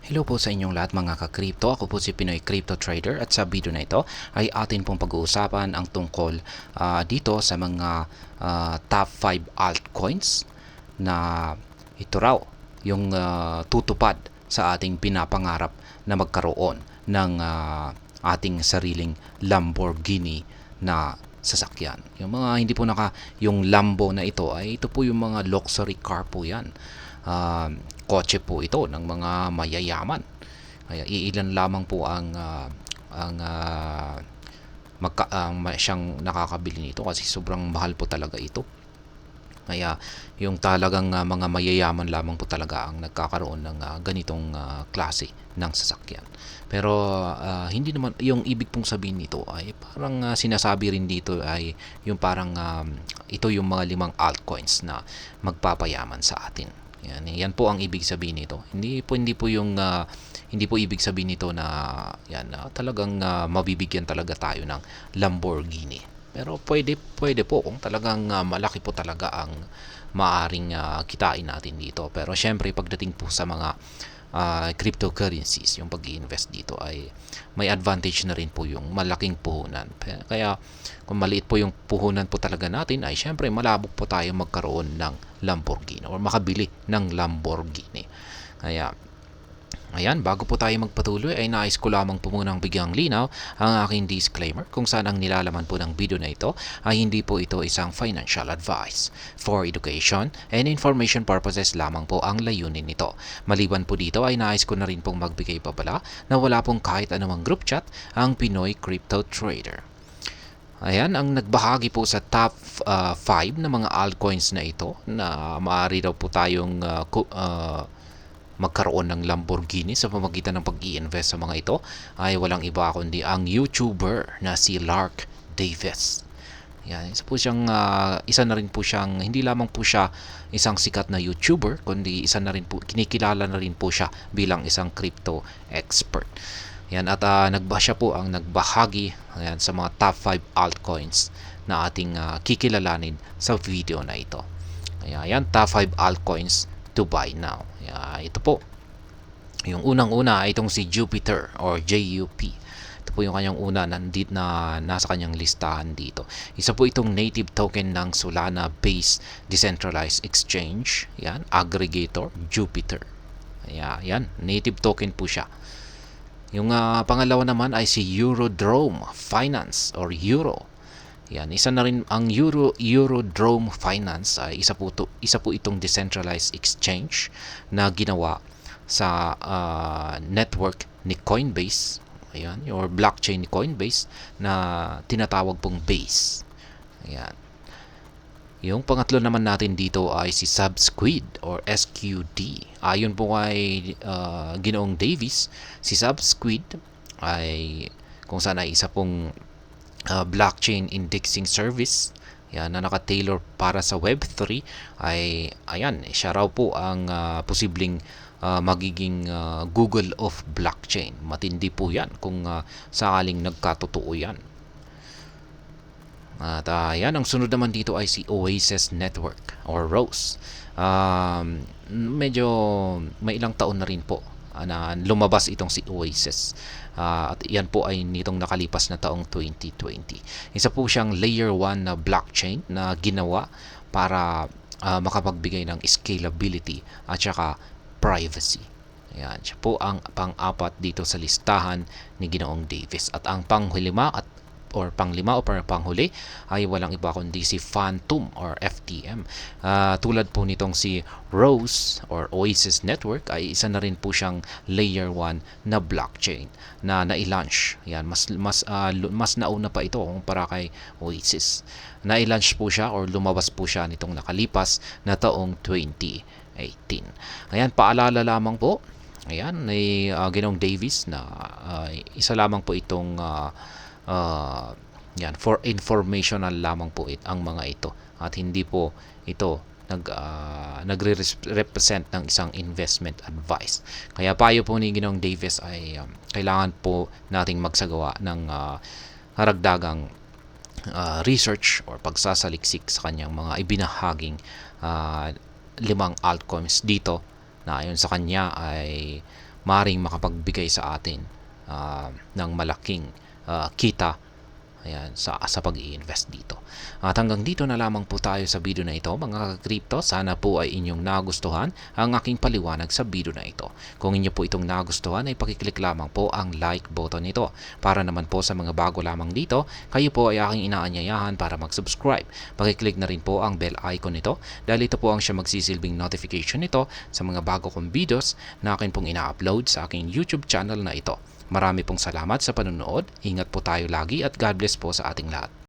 Hello po sa inyong lahat mga ka-crypto. Ako po si Pinoy Crypto Trader at sa video na ito ay atin pong pag-uusapan ang tungkol dito sa mga top 5 altcoins na ito raw yung tutupad sa ating pinapangarap na magkaroon ng ating sariling Lamborghini na sasakyan. Yung mga hindi po yung Lambo na ito ay ito po yung mga luxury car po yan. Kotse po ito ng mga mayayaman. Kaya iilan lamang po ang siyang nakakabili nito kasi sobrang mahal po talaga ito. Kaya yung talagang mga mayayaman lamang po talaga ang nagkakaroon ng ganitong klase ng sasakyan. Pero hindi naman yung ibig pong sabihin nito ay parang sinasabi rin dito ay yung parang ito yung mga 5 altcoins na magpapayaman sa atin. Yan po ang ibig sabihin nito. Hindi po ibig sabihin nito na talagang mabibigyan talaga tayo ng Lamborghini. Pero pwede po kung talagang malaki po talaga ang maaring kitain natin dito. Pero syempre pagdating po sa mga cryptocurrencies, yung pag-i-invest dito ay may advantage na rin po yung malaking puhunan. Kaya kung maliit po yung puhunan po talaga natin ay syempre malabok po tayo magkaroon ng Lamborghini or makabili ng Lamborghini. Kaya ayan, bago po tayo magpatuloy ay nais ko lamang po munang bigyang linaw ang aking disclaimer kung saan ang nilalaman po ng video na ito ay hindi po ito isang financial advice. For education and information purposes lamang po ang layunin nito. Maliban po dito ay nais ko na rin pong magbigay babala na wala pong kahit anumang group chat ang Pinoy Crypto Trader. Ayan, ang nagbahagi po sa top 5 na mga altcoins na ito na maaari daw po tayong magkaroon ng Lamborghini sa pamamagitan ng pag-i-invest sa mga ito ay walang iba kundi ang YouTuber na si Lark Davis. Yan, isa na rin po siyang, hindi lamang po siya isang sikat na YouTuber, kundi isa na rin po, kinikilala na rin po siya bilang isang crypto expert. Yan, at siya po ang nagbahagi sa mga top 5 altcoins na ating kikilalanin sa video na ito. Kaya yan, top 5 altcoins to buy now. Ito po. Yung unang-una ay itong si Jupiter or JUP. Ito po yung kanyang una na nasa kanyang listahan dito. Isa po itong native token ng Solana-based decentralized exchange. Yan, aggregator Jupiter. Yan, native token po siya. Yung pangalawa naman ay si Eurodrome Finance or Euro. Yan, isa na rin ang Eurodrome Finance ay isa po itong decentralized exchange na ginawa sa network ni Coinbase. Ayan, or blockchain ni Coinbase na tinatawag pong Base. Ayan. Yung pangatlo naman natin dito ay si Subsquid or SQD. Ayon po kay Ginoong Davis, si Subsquid ay kung saan ay isa pong blockchain indexing service na naka-tailor para sa Web3 ay ayan, siya raw po ang posibleng magiging Google of blockchain. Matindi po yan kung sakaling nagkatotoo yan. At yan, ang sunod naman dito ay si Oasis Network or ROSE. Medyo may ilang taon na rin po na lumabas itong si Oasis. At yan po ay nitong nakalipas na taong 2020. Isa po siyang layer 1 na blockchain na ginawa para makapagbigay ng scalability at saka privacy. Ayan, siya po ang pang-apat dito sa listahan ni Ginoong Davis. At ang panglima or panghuli ay walang iba kundi si Phantom or FTM. Tulad po nitong si Rose or Oasis Network ay isa na rin po siyang layer 1 na blockchain na nai-launch. Yan, mas nauna pa ito kumpara kay Oasis. Nai-launch po siya or lumabas po siya nitong nakalipas na taong 2018. Ayan, paalala lamang po. Ayan, may Ginoong Davis na isa lamang po itong yan, for informational lamang po ang mga ito at hindi po ito nagre-represent ng isang investment advice. Kaya payo po ni Ginoong Davis ay kailangan po nating magsagawa ng haragdagang research or pagsasaliksik sa kanyang mga ibinahaging 5 altcoins dito na ayon sa kanya ay maaaring makapagbigay sa atin ng malaking kita. Ayan, sa pag-i-invest dito. At hanggang dito na lamang po tayo sa video na ito mga ka-crypto. Sana po ay inyong nagustuhan ang aking paliwanag sa video na ito. Kung inyo po itong nagustuhan ay pakiclick lamang po ang like button nito. Para naman po sa mga bago lamang dito, kayo po ay aking inaanyayahan para mag-subscribe. Pakiclick na rin po ang bell icon nito dahil ito po ang siya magsisilbing notification nito sa mga bago kong videos na akin pong ina-upload sa aking YouTube channel na ito. Marami pong salamat sa panonood. Ingat po tayo lagi at God bless po sa ating lahat.